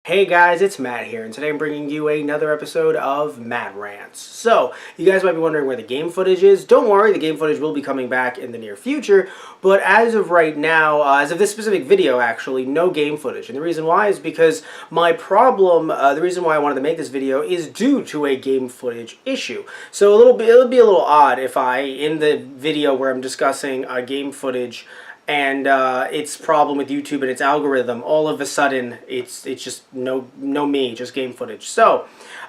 Hey guys, it's Matt here, and today I'm bringing you another episode of Matt Rants. So, you guys might be wondering where the game footage is. Don't worry, the game footage will be coming back in the near future, but as of right now, as of this specific video actually, no game footage. And the reason why is because my problem, the reason why I wanted to make this video is due to a game footage issue. So it'll be a little odd if in the video where I'm discussing game footage and its problem with YouTube and its algorithm, all of a sudden it's just no me, just game footage. So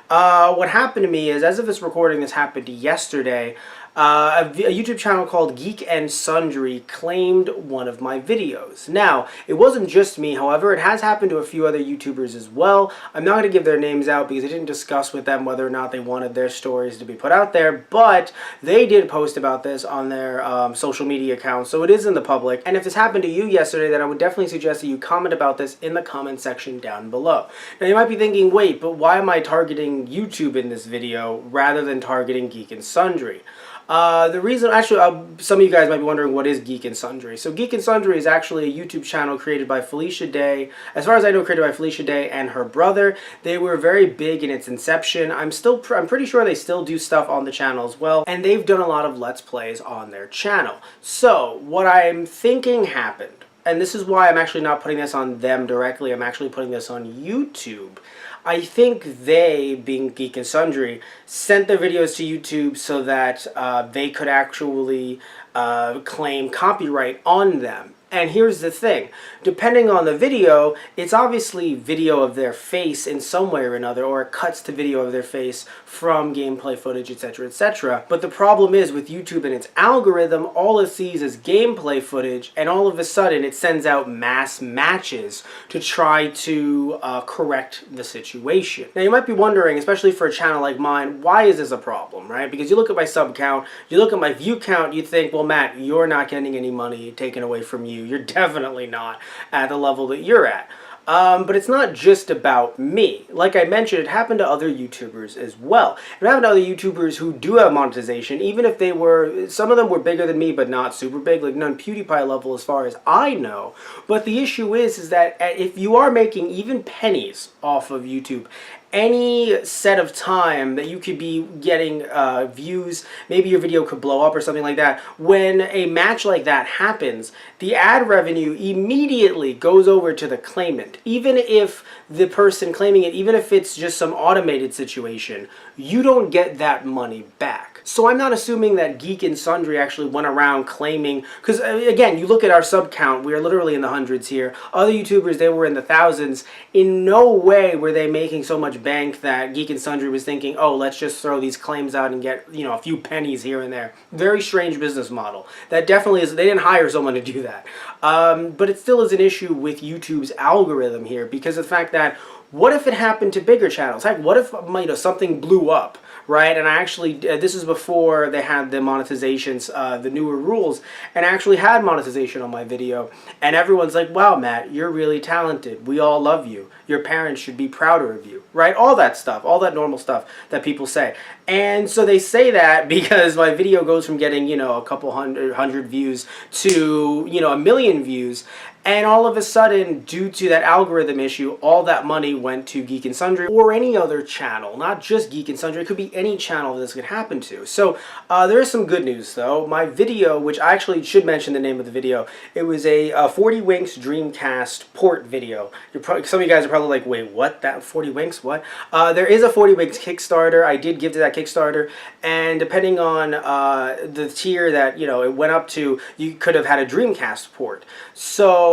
what happened to me is, as of this recording, this happened yesterday. A YouTube channel called Geek and Sundry claimed one of my videos. Now, it wasn't just me, however, it has happened to a few other YouTubers as well. I'm not going to give their names out because I didn't discuss with them whether or not they wanted their stories to be put out there, but they did post about this on their social media accounts, so it is in the public. And if this happened to you yesterday, then I would definitely suggest that you comment about this in the comment section down below. Now, you might be thinking, wait, but why am I targeting YouTube in this video rather than targeting Geek and Sundry? The reason, actually, some of you guys might be wondering what is Geek and Sundry. So Geek and Sundry is actually a YouTube channel created by Felicia Day. As far as I know, created by Felicia Day and her brother. They were very big in its inception. I'm pretty sure they still do stuff on the channel as well. And they've done a lot of Let's Plays on their channel. So what I'm thinking happened, and this is why I'm actually not putting this on them directly, I'm actually putting this on YouTube. I think they, being Geek and Sundry, sent their videos to YouTube so that they could actually claim copyright on them. And here's the thing, depending on the video, it's obviously video of their face in some way or another, or it cuts to video of their face from gameplay footage, etc., etc. But the problem is with YouTube and its algorithm, all it sees is gameplay footage, and all of a sudden it sends out mass matches to try to correct the situation. Now you might be wondering, especially for a channel like mine, why is this a problem, right? Because you look at my sub count, you look at my view count, you think, well, Matt, you're not getting any money taken away from you. You're definitely not at the level that you're at. But it's not just about me. Like I mentioned, it happened to other YouTubers as well. It happened to other YouTubers who do have monetization, even if they were, some of them were bigger than me, but not super big, like none PewDiePie level as far as I know. But the issue is that if you are making even pennies off of YouTube, any set of time that you could be getting views, maybe your video could blow up or something like that, when a match like that happens, the ad revenue immediately goes over to the claimant. Even if the person claiming it, even if it's just some automated situation, you don't get that money back. So I'm not assuming that Geek and Sundry actually went around claiming, because again, you look at our sub count, we are literally in the hundreds here. Other YouTubers, they were in the thousands. In no way were they making so much bank that Geek and Sundry was thinking, oh, let's just throw these claims out and get, you know, a few pennies here and there. Very strange business model. That definitely is, they didn't hire someone to do that. But it still is an issue with YouTube's algorithm here, because of the fact that, what if it happened to bigger channels? Heck, what if, you know, something blew up, right? And I actually, this is before they had the monetizations, the newer rules, and I actually had monetization on my video. And everyone's like, wow, Matt, you're really talented. We all love you. Your parents should be prouder of you, right? All that stuff, all that normal stuff that people say. And so they say that because my video goes from getting, you know, a couple hundred views to, you know, 1 million views. And all of a sudden, due to that algorithm issue, all that money went to Geek and Sundry or any other channel, not just Geek and Sundry. It could be any channel this could happen to. So there is some good news, though. My video, which I actually should mention the name of the video, it was a 40 Winks Dreamcast port video. Some of you guys are probably like, wait, what? That 40 Winks? What? There is a 40 Winks Kickstarter. I did give to that Kickstarter, and depending on the tier that, you know, it went up to, you could have had a Dreamcast port. So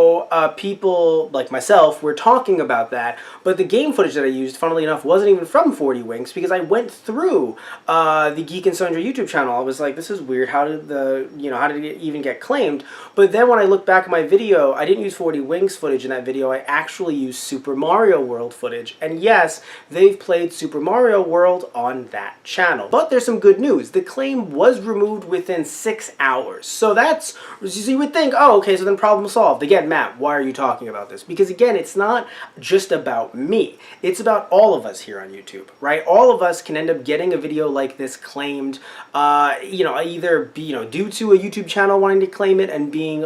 people like myself were talking about that, but the game footage that I used, funnily enough, wasn't even from 40 Winks, because I went through the Geek and Sundry YouTube channel. I was like, this is weird. How did it even get claimed? But then when I look back at my video, I didn't use 40 Winks footage in that video. I actually used Super Mario World footage. And yes, they've played Super Mario World on that channel. But there's some good news. The claim was removed within 6 hours. So that's, you would think, oh, okay, so then problem solved. Again, again, Matt, why are you talking about this? Because again, it's not just about me. It's about all of us here on YouTube, right? All of us can end up getting a video like this claimed, either due to a YouTube channel wanting to claim it and being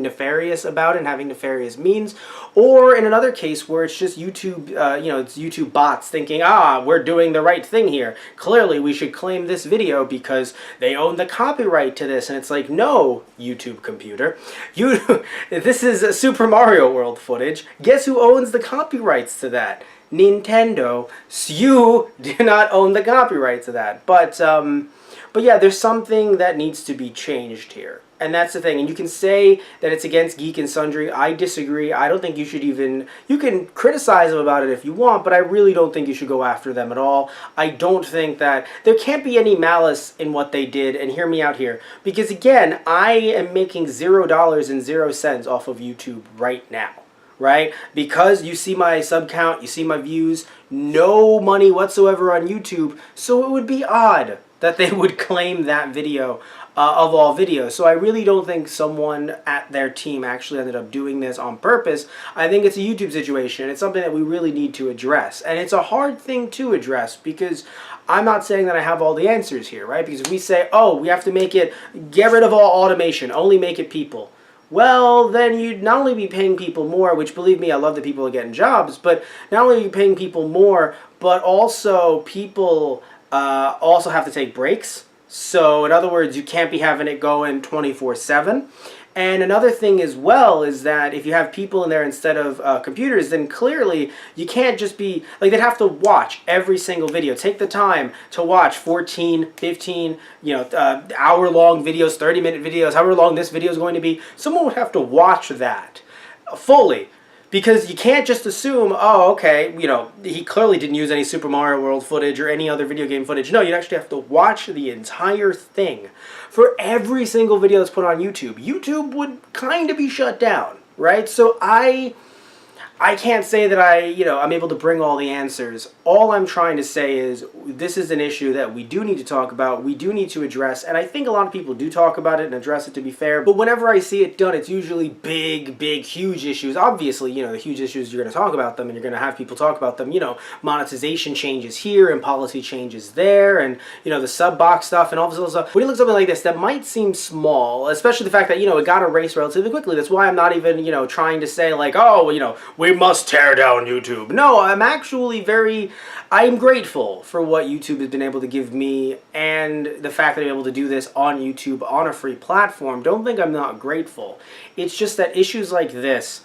nefarious about it and having nefarious means, or in another case where it's just YouTube, it's YouTube bots thinking, we're doing the right thing here. Clearly, we should claim this video because they own the copyright to this. And it's like, no, YouTube computer. This is Super Mario World footage. Guess who owns the copyrights to that? Nintendo. So you do not own the copyright to that. But yeah, there's something that needs to be changed here. And that's the thing. And you can say that it's against Geek and Sundry. I disagree. I don't think you should even... You can criticize them about it if you want, but I really don't think you should go after them at all. I don't think that... There can't be any malice in what they did, and hear me out here. Because again, I am making $0.00 off of YouTube right now. Right? Because you see my sub count, you see my views, no money whatsoever on YouTube, so it would be odd that they would claim that video of all videos. So I really don't think someone at their team actually ended up doing this on purpose. I think it's a YouTube situation. It's something that we really need to address. And it's a hard thing to address because I'm not saying that I have all the answers here, right? Because if we say, oh, we have to make it, get rid of all automation, only make it people. Well, then you'd not only be paying people more, which believe me, I love that people are getting jobs, but not only are you paying people more, but also people also have to take breaks. So in other words, you can't be having it going 24/7. And another thing as well is that if you have people in there instead of computers, then clearly you can't just be, like, they'd have to watch every single video. Take the time to watch 14, 15, hour-long videos, 30-minute videos, however long this video is going to be. Someone would have to watch that fully. Because you can't just assume, oh, okay, he clearly didn't use any Super Mario World footage or any other video game footage. No, you'd actually have to watch the entire thing. For every single video that's put on YouTube, YouTube would kind of be shut down, right? So I can't say that I'm able to bring all the answers. All I'm trying to say is this is an issue that we do need to talk about, we do need to address, and I think a lot of people do talk about it and address it, to be fair, but whenever I see it done, it's usually big, huge issues. Obviously, the huge issues, you're going to talk about them, and you're going to have people talk about them, monetization changes here, and policy changes there, and, the sub box stuff, and all this other stuff. When you look at something like this, that might seem small, especially the fact that, it got erased relatively quickly. That's why I'm not even, trying to say, like, oh, we must tear down YouTube. No, I'm grateful for what YouTube has been able to give me and the fact that I'm able to do this on YouTube on a free platform. Don't think I'm not grateful. It's just that issues like this,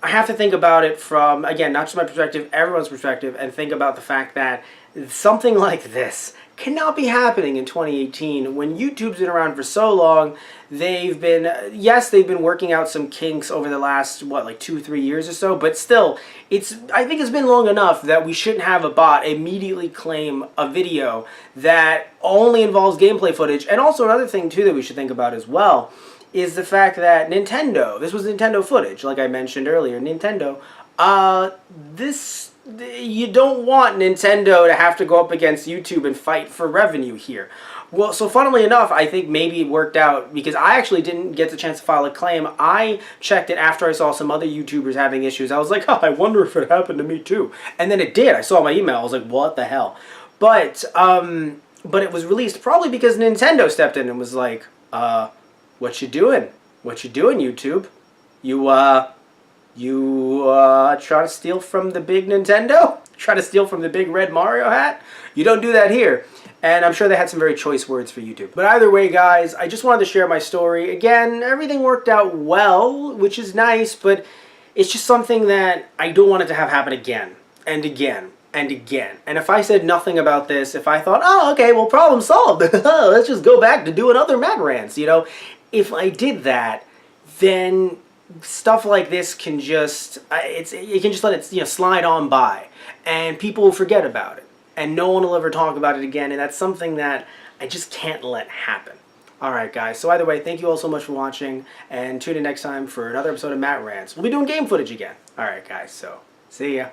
I have to think about it from, again, not just my perspective, everyone's perspective, and think about the fact that something like this cannot be happening in 2018 when YouTube's been around for so long. They've been working out some kinks over the last, 2-3 years or so, but still, I think it's been long enough that we shouldn't have a bot immediately claim a video that only involves gameplay footage. And also another thing, too, that we should think about as well is the fact that Nintendo, this was Nintendo footage, like I mentioned earlier, Nintendo, you don't want Nintendo to have to go up against YouTube and fight for revenue here. Well, so funnily enough, I think maybe it worked out because I actually didn't get the chance to file a claim. I checked it after I saw some other YouTubers having issues. I was like, oh, I wonder if it happened to me too. And then it did. I saw my email. I was like, what the hell? But it was released probably because Nintendo stepped in and was like, what you doing? What you doing, YouTube? You try to steal from the big Nintendo? Try to steal from the big red Mario hat? You don't do that here. And I'm sure they had some very choice words for YouTube. But either way, guys, I just wanted to share my story. Again, everything worked out well, which is nice, but it's just something that I don't want it to have happen again and again and again. And if I said nothing about this, if I thought, oh, okay, well, problem solved. Let's just go back to doing other Matt Rants, If I did that, then stuff like this can just, you can just let it slide on by. And people will forget about it. And no one will ever talk about it again. And that's something that I just can't let happen. Alright guys, so either way, thank you all so much for watching. And tune in next time for another episode of Matt Rants. We'll be doing game footage again. Alright guys, so see ya.